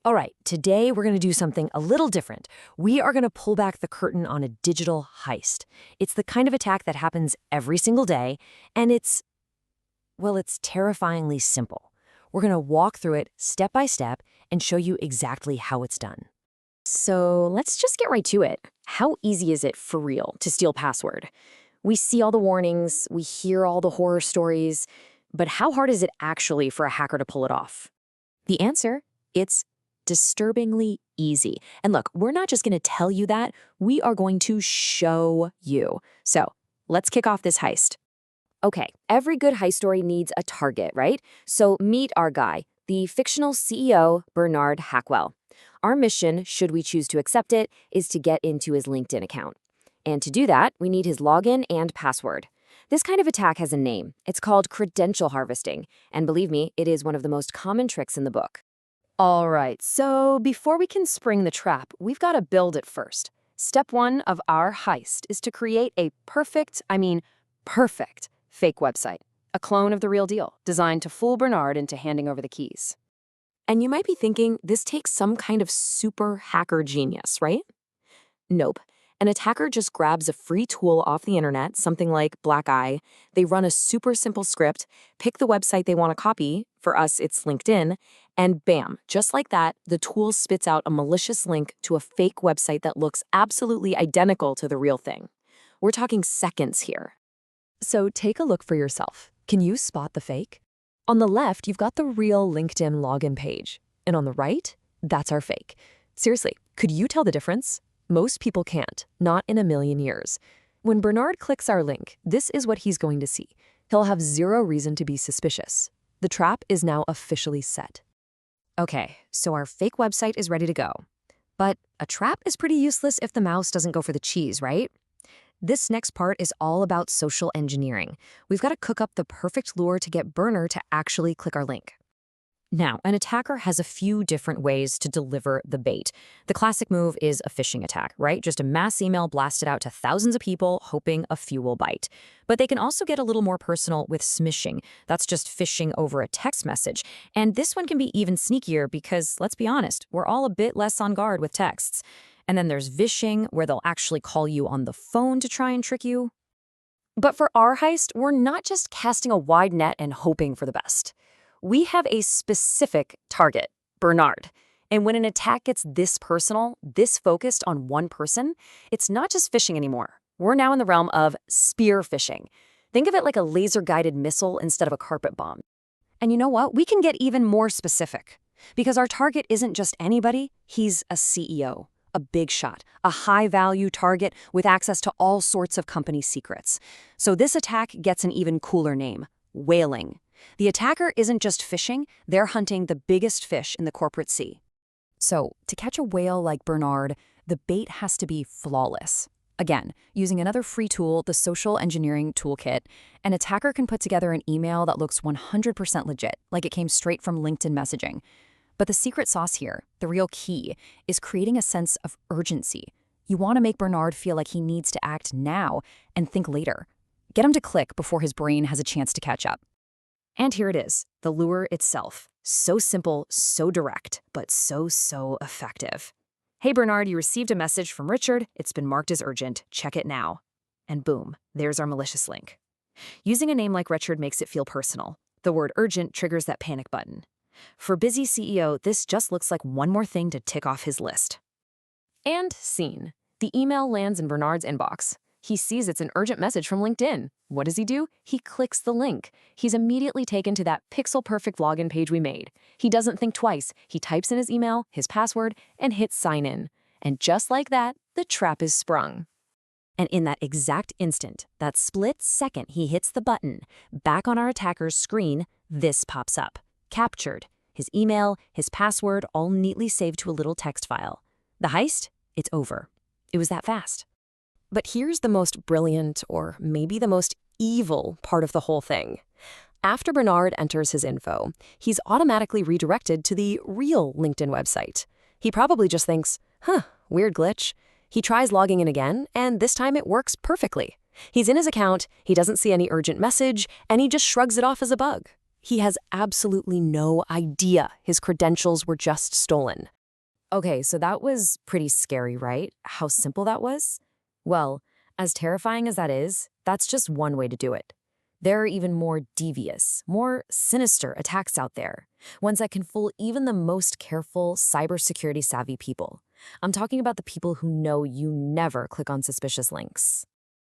All right, today we're going to do something a little different. We are going to pull back the curtain on a digital heist. It's the kind of attack that happens every single day, and it's terrifyingly simple. We're going to walk through it step by step and show you exactly how it's done. So let's just get right to it. How easy is it for real to steal password? We see all the warnings, we hear all the horror stories, but how hard is it actually for a hacker to pull it off? The answer, it's disturbingly easy. And look, we're not just going to tell you that, we are going to show you. So let's kick off this heist. Okay, every good heist story needs a target, right? So meet our guy, the fictional CEO, Bernard Hackwell. Our mission, should we choose to accept it, is to get into his LinkedIn account. And to do that, we need his login and password. This kind of attack has a name. It's called credential harvesting. And believe me, it is one of the most common tricks in the book. All right, so before we can spring the trap, we've got to build it first. Step one of our heist is to create a perfect fake website, a clone of the real deal, designed to fool Bernard into handing over the keys. And you might be thinking this takes some kind of super hacker genius, right? Nope. An attacker just grabs a free tool off the internet, something like Black Eye. They run a super simple script, pick the website they want to copy, for us it's LinkedIn, and bam, just like that, the tool spits out a malicious link to a fake website that looks absolutely identical to the real thing. We're talking seconds here. So take a look for yourself. Can you spot the fake? On the left, you've got the real LinkedIn login page. And on the right, that's our fake. Seriously, could you tell the difference? Most people can't, not in a million years. When Bernard clicks our link, this is what he's going to see. He'll have zero reason to be suspicious. The trap is now officially set. Okay, so our fake website is ready to go. But a trap is pretty useless if the mouse doesn't go for the cheese, right? This next part is all about social engineering. We've got to cook up the perfect lure to get Bernard to actually click our link. Now, an attacker has a few different ways to deliver the bait. The classic move is a phishing attack, right? Just a mass email blasted out to thousands of people, hoping a few will bite. But they can also get a little more personal with smishing. That's just phishing over a text message. And this one can be even sneakier because, let's be honest, we're all a bit less on guard with texts. And then there's vishing, where they'll actually call you on the phone to try and trick you. But for our heist, we're not just casting a wide net and hoping for the best. We have a specific target, Bernard. And when an attack gets this personal, this focused on one person, it's not just phishing anymore. We're now in the realm of spear phishing. Think of it like a laser-guided missile instead of a carpet bomb. And you know what? We can get even more specific. Because our target isn't just anybody, he's a CEO, a big shot, a high-value target with access to all sorts of company secrets. So this attack gets an even cooler name, whaling. The attacker isn't just fishing, they're hunting the biggest fish in the corporate sea. So, to catch a whale like Bernard, the bait has to be flawless. Again, using another free tool, the social engineering toolkit, an attacker can put together an email that looks 100% legit, like it came straight from LinkedIn messaging. But the secret sauce here, the real key, is creating a sense of urgency. You want to make Bernard feel like he needs to act now and think later. Get him to click before his brain has a chance to catch up. And here it is, the lure itself. So simple, so direct, but so effective. Hey Bernard, you received a message from Richard. It's been marked as urgent. Check it now. And boom, there's our malicious link. Using a name like Richard makes it feel personal. The word urgent triggers that panic button. For busy CEO, this just looks like one more thing to tick off his list. And scene. The email lands in Bernard's inbox. He sees it's an urgent message from LinkedIn. What does he do? He clicks the link. He's immediately taken to that pixel-perfect login page we made. He doesn't think twice. He types in his email, his password, and hits sign in. And just like that, the trap is sprung. And in that exact instant, that split second he hits the button, back on our attacker's screen, this pops up. Captured. His email, his password, all neatly saved to a little text file. The heist? It's over. It was that fast. But here's the most brilliant, or maybe the most evil part of the whole thing. After Bernard enters his info, he's automatically redirected to the real LinkedIn website. He probably just thinks, weird glitch. He tries logging in again, and this time it works perfectly. He's in his account, he doesn't see any urgent message, and he just shrugs it off as a bug. He has absolutely no idea his credentials were just stolen. Okay, so that was pretty scary, right? How simple that was? Well, as terrifying as that is, that's just one way to do it. There are even more devious, more sinister attacks out there, ones that can fool even the most careful, cybersecurity savvy people. I'm talking about the people who know you never click on suspicious links.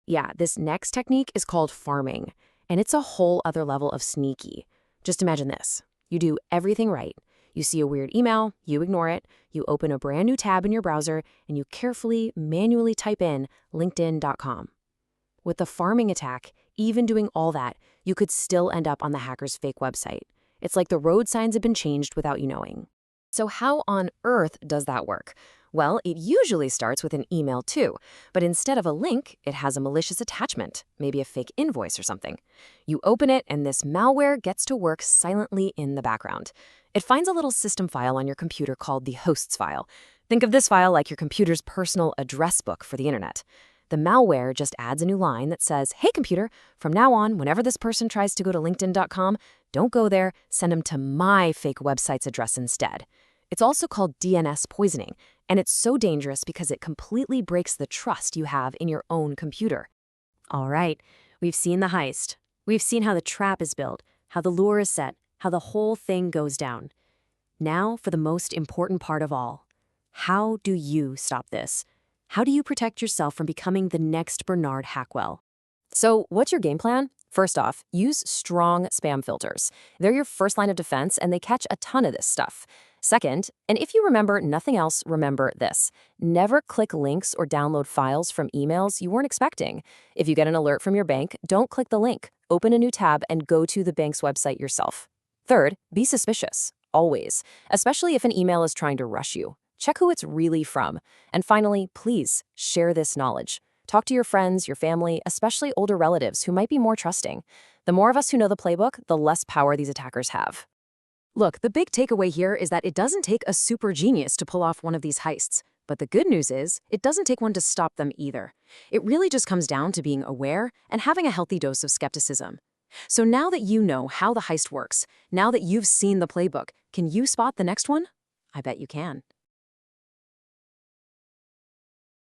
Yeah, this next technique is called farming, and it's a whole other level of sneaky. Just imagine this. You do everything right. You see a weird email, you ignore it, you open a brand new tab in your browser, and you carefully, manually type in linkedin.com. With the farming attack, even doing all that, you could still end up on the hacker's fake website. It's like the road signs have been changed without you knowing. So how on earth does that work? Well, it usually starts with an email too, but instead of a link, it has a malicious attachment, maybe a fake invoice or something. You open it and this malware gets to work silently in the background. It finds a little system file on your computer called the hosts file. Think of this file like your computer's personal address book for the internet. The malware just adds a new line that says, "Hey computer, from now on, whenever this person tries to go to linkedin.com, don't go there, send them to my fake website's address instead." It's also called DNS poisoning, and it's so dangerous because it completely breaks the trust you have in your own computer. All right, we've seen the heist. We've seen how the trap is built, how the lure is set, how the whole thing goes down. Now for the most important part of all. How do you stop this? How do you protect yourself from becoming the next Bernard Hackwell? So what's your game plan? First off, use strong spam filters. They're your first line of defense, and they catch a ton of this stuff. Second, and if you remember nothing else, remember this. Never click links or download files from emails you weren't expecting. If you get an alert from your bank, don't click the link. Open a new tab and go to the bank's website yourself. Third, be suspicious, always, especially if an email is trying to rush you. Check who it's really from. And finally, please share this knowledge. Talk to your friends, your family, especially older relatives who might be more trusting. The more of us who know the playbook, the less power these attackers have. Look, the big takeaway here is that it doesn't take a super genius to pull off one of these heists. But the good news is, it doesn't take one to stop them either. It really just comes down to being aware and having a healthy dose of skepticism. So now that you know how the heist works, now that you've seen the playbook, can you spot the next one? I bet you can.